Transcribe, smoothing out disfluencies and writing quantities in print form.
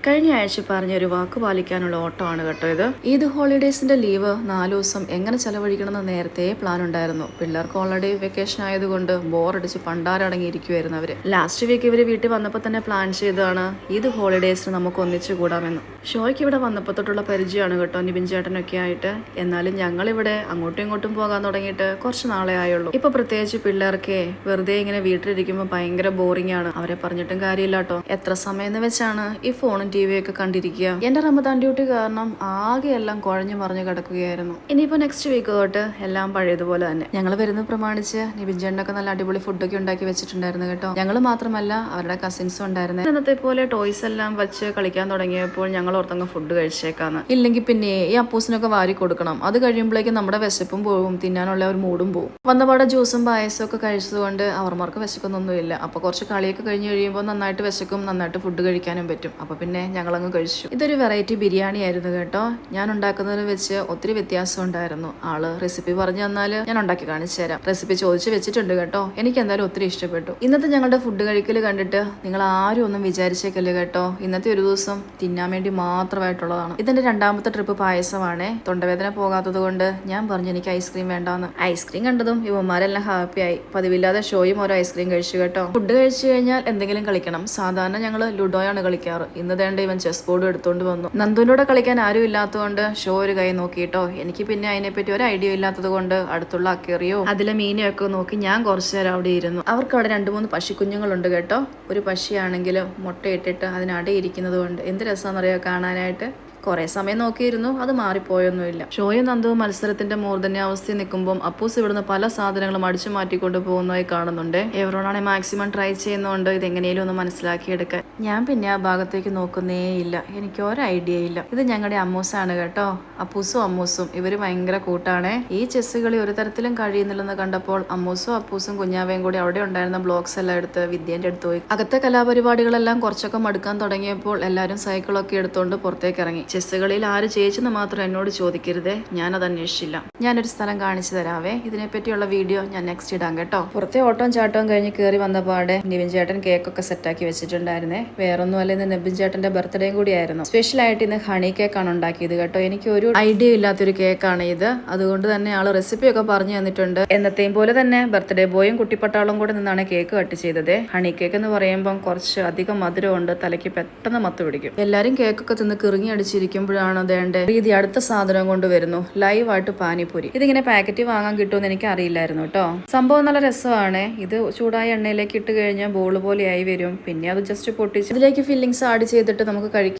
കഴിഞ്ഞ ആഴ്ച പറഞ്ഞൊരു വാക്ക് പാലിക്കാനുള്ള ഓട്ടമാണ് കേട്ടോ ഇത്. ഈദ് ഹോളിഡേസിന്റെ ലീവ് 4 ദിവസം എങ്ങനെ ചെലവഴിക്കണമെന്ന് നേരത്തെ പ്ലാൻ ഉണ്ടായിരുന്നു. പിള്ളേർക്ക് ഓൾറെഡി വെക്കേഷൻ ആയതുകൊണ്ട് ബോറടിച്ച് പണ്ടാരടങ്ങിയിരിക്കുമായിരുന്നു അവര്. ലാസ്റ്റ് വീക്ക് ഇവര് വീട്ടിൽ വന്നപ്പോൾ തന്നെ പ്ലാൻ ചെയ്തതാണ് ഈദ് ഹോളിഡേസിന് നമുക്ക് ഒന്നിച്ചു കൂടാമെന്ന്. ഷോയ്ക്ക് ഇവിടെ വന്നപ്പോൾ തൊട്ടുള്ള പരിചയമാണ് കേട്ടോ നിബിൻ ചേട്ടനൊക്കെ ആയിട്ട്. എന്നാലും ഞങ്ങളിവിടെ അങ്ങോട്ടും ഇങ്ങോട്ടും പോകാൻ തുടങ്ങിയിട്ട് കുറച്ച് നാളെ ആയുള്ളൂ. ഇപ്പൊ പ്രത്യേകിച്ച് പിള്ളേർക്ക് വെറുതെ ഇങ്ങനെ വീട്ടിലിരിക്കുമ്പോൾ ഭയങ്കര ബോറിംഗ് ആണ്. അവരെ പറഞ്ഞിട്ടും കാര്യമില്ല കേട്ടോ. എത്ര സമയം എന്ന് വെച്ചാണ് ഈ ഫോണും TV ഒക്കെ കണ്ടിരിക്കുക. എന്റെ റമദാൻ ഡ്യൂട്ടി കാരണം ആകെ എല്ലാം കുഴഞ്ഞു മറിഞ്ഞു കിടക്കുകയായിരുന്നു. ഇനിയിപ്പോ നെക്സ്റ്റ് വീക്ക് തൊട്ട് എല്ലാം പഴയതുപോലെ തന്നെ. ഞങ്ങൾ വരുന്നത് പ്രമാണിച്ച് നിബിൻ ചേട്ടനൊക്കെ നല്ല അടിപൊളി ഫുഡൊക്കെ ഉണ്ടാക്കി വെച്ചിട്ടുണ്ടായിരുന്നു കേട്ടോ. ഞങ്ങൾ മാത്രമല്ല അവരുടെ കസിൻസും ഉണ്ടായിരുന്നു. ഇന്നത്തെ പോലെ ടോയ്സ് എല്ലാം വെച്ച് കളിക്കാൻ തുടങ്ങിയപ്പോൾ ഞങ്ങൾ ഓർത്തങ്ങ് ഫുഡ് കഴിച്ചേക്കാന്ന്. ഇല്ലെങ്കിൽ പിന്നെ ഈ അപ്പൂസിനൊക്കെ വാരി കൊടുക്കണം. അത് കഴിയുമ്പോഴേക്കും നമ്മുടെ വിശപ്പും പോകും, തിന്നാനുള്ള ഒരു മൂടും പോകും. വന്നപാടെ ജ്യൂസും പായസവും ഒക്കെ കഴിച്ചതുകൊണ്ട് അവർമാർക്ക് വിശക്കുന്നൊന്നുമില്ല. അപ്പൊ കുറച്ച് കളിയൊക്കെ കഴിഞ്ഞ് കഴിയുമ്പോൾ നന്നായിട്ട് വിശക്കും, നന്നായിട്ട് ഫുഡ് കഴിക്കാനും പറ്റും. അപ്പൊ പിന്നെ ഞങ്ങളങ്ങ് കഴിച്ചു. ഇതൊരു വെറൈറ്റി ബിരിയാണി ആയിരുന്നു കേട്ടോ. ഞാൻ ഉണ്ടാക്കുന്നതിൽ വെച്ച് ഒത്തിരി വ്യത്യാസം ഉണ്ടായിരുന്നു. ആള് റെസിപ്പി പറഞ്ഞു തന്നാൽ ഞാൻ ഉണ്ടാക്കി കാണിച്ചു തരാം. റെസിപ്പി ചോദിച്ചു വെച്ചിട്ടുണ്ട് കേട്ടോ. എനിക്ക് എന്തായാലും ഒത്തിരി ഇഷ്ടപ്പെട്ടു. ഇന്നത്തെ ഞങ്ങളുടെ ഫുഡ് കഴിക്കൽ കണ്ടിട്ട് നിങ്ങൾ ആരും ഒന്നും വിചാരിച്ചേക്കല്ലേ കേട്ടോ. ഇന്നത്തെ ഒരു ദിവസം തിന്നാൻ വേണ്ടി മാത്രമായിട്ടുള്ളതാണ്. ഇതിന്റെ രണ്ടാമത്തെ ട്രിപ്പ് പായസമാണ്. തൊണ്ടവേദന പോകാത്തത് കൊണ്ട് ഞാൻ പറഞ്ഞു എനിക്ക് ഐസ്ക്രീം വേണ്ടാന്ന്. ഐസ്ക്രീം കണ്ടതും ഇവന്മാരെല്ലാം ഹാപ്പിയായി. പതിവില്ലാതെ ഷോയും ഓരോ ഐസ്ക്രീം കഴിച്ചു കേട്ടോ. ഫുഡ് കഴിച്ചു കഴിഞ്ഞാൽ എന്തെങ്കിലും കളിക്കണം. സാധാരണ ഞങ്ങൾ ലുഡോയാണ് കളിക്കാറ്. ഇന്ന് ഇവൻ ചെസ് ബോർഡ് എടുത്തോണ്ട് വന്നു. നന്ദുവിനോട് കളിക്കാൻ ആരും ഇല്ലാത്തതുകൊണ്ട് ഷോ ഒരു കൈ നോക്കിട്ടോ. എനിക്ക് പിന്നെ അതിനെപ്പറ്റി ഒരു ഐഡിയ ഇല്ലാത്തത് കൊണ്ട് അടുത്തുള്ള അക്കേറിയോ അതിലെ മീനെയൊക്കെ നോക്കി ഞാൻ കുറച്ചു നേരം അവിടെ ഇരുന്നു. അവർക്ക് അവിടെ 2-3 പശിക്കുഞ്ഞുങ്ങളുണ്ട് കേട്ടോ. ഒരു പശിയാണെങ്കിൽ മുട്ടയിട്ടിട്ട് അതിനടയിരിക്കുന്നത് കൊണ്ട് എന്ത് രസമാണെന്നറിയോ കാണാനായിട്ട്. കുറെ സമയം നോക്കിയിരുന്നു, അത് മാറിപ്പോയൊന്നുമില്ല. ഷോയും നന്ദുവും മത്സരത്തിന്റെ മൂർധന്യാവസ്ഥയിൽ നിൽക്കുമ്പോൾ അപ്പൂസ് ഇവിടുന്ന് പല സാധനങ്ങളും അടിച്ചു മാറ്റിക്കൊണ്ട് പോകുന്നതായി കാണുന്നുണ്ട്. എവരോണാണെ മാക്സിമം ട്രൈ ചെയ്യുന്നതുകൊണ്ട് ഇതെങ്ങനെയും ഒന്ന് മനസ്സിലാക്കിയെടുക്കാൻ. ഞാൻ പിന്നെ ആ ഭാഗത്തേക്ക് നോക്കുന്നേ ഇല്ല. എനിക്ക് ഒരു ഐഡിയ ഇല്ല. ഇത് ഞങ്ങളുടെ അമ്മൂസാണ് കേട്ടോ. അപ്പൂസും അമ്മൂസും ഇവര് ഭയങ്കര കൂട്ടാണേ. ഈ ചെസ് കളി ഒരു തരത്തിലും കഴിയുന്നില്ലെന്ന് കണ്ടപ്പോൾ അമ്മൂസും അപ്പൂസും കുഞ്ഞാവയും കൂടി അവിടെ ഉണ്ടായിരുന്ന ബ്ലോക്സ് എല്ലാം എടുത്ത് വിദ്യേന്റെ അടുത്ത് പോയി. അകത്തെ കലാപരിപാടികളെല്ലാം കുറച്ചൊക്കെ മടുക്കാൻ തുടങ്ങിയപ്പോൾ എല്ലാവരും സൈക്കിളൊക്കെ എടുത്തുകൊണ്ട് പുറത്തേക്ക് ഇറങ്ങി. ചെസ് കളിയിൽ ആര് ജയിച്ചെന്ന് മാത്രം എന്നോട് ചോദിക്കരുതേ, ഞാനത് അന്വേഷിച്ചില്ല. ഞാനൊരു സ്ഥലം കാണിച്ചു തരാവേ. ഇതിനെപ്പറ്റിയുള്ള വീഡിയോ ഞാൻ നെക്സ്റ്റ് ഇടാം കേട്ടോ. പുറത്തെ ഓട്ടവും ചാട്ടവും കഴിഞ്ഞ് കയറി വന്ന പാടെ നിവിൻ ചേട്ടൻ കേക്കൊക്കെ സെറ്റാക്കി വെച്ചിട്ടുണ്ടായിരുന്നേ. വേറൊന്നുമല്ല, ഇന്ന് നിവിൻ ചേട്ടന്റെ ബർത്ത്ഡേയും കൂടിയായിരുന്നു. സ്പെഷ്യൽ ആയിട്ട് ഇന്ന് ഹണി കേക്കാണ് ഉണ്ടാക്കിയത് കേട്ടോ. എനിക്ക് ഒരു ഐഡിയ ഇല്ലാത്തൊരു കേക്കാണ് ഇത്. അതുകൊണ്ട് തന്നെ ആള് റെസിപ്പിയൊക്കെ പറഞ്ഞു തന്നിട്ടുണ്ട്. എന്നത്തെയും പോലെ തന്നെ ബർത്ത്ഡേ ബോയും കുട്ടിപ്പട്ടാളും കൂടെ നിന്നാണ് കേക്ക് കട്ട് ചെയ്തത്. ഹണി കേക്ക് എന്ന് പറയുമ്പോൾ കുറച്ച് അധികം മധുരമുണ്ട്, തലയ്ക്ക് പെട്ടെന്ന് മത്ത് പിടിക്കും. എല്ലാരും കേക്കൊക്കെ തിന്ന് കിറങ്ങി അടിച്ചിരിക്കുമ്പോഴാണ് ദേണ്ടേ രീതി അടുത്ത സാധനം കൊണ്ടുവരുന്നു. ലൈവായിട്ട് പാനിപ്പൂരി. ഇതിങ്ങനെ പാക്കറ്റ് വാങ്ങാൻ കിട്ടുമെന്ന് എനിക്ക് അറിയില്ലായിരുന്നു കേട്ടോ. സംഭവം നല്ല രസമാണ്. ഇത് ചൂടായ എണ്ണയിലേക്ക് ഇട്ട് കഴിഞ്ഞാൽ ബോൾ പോലെയായി വരും. പിന്നെ അത് ജസ്റ്റ് പൊട്ടിച്ച് ഇതിലേക്ക് ഫില്ലിങ്സ് ആഡ് ചെയ്തിട്ട് നമുക്ക് കഴിക്കാം.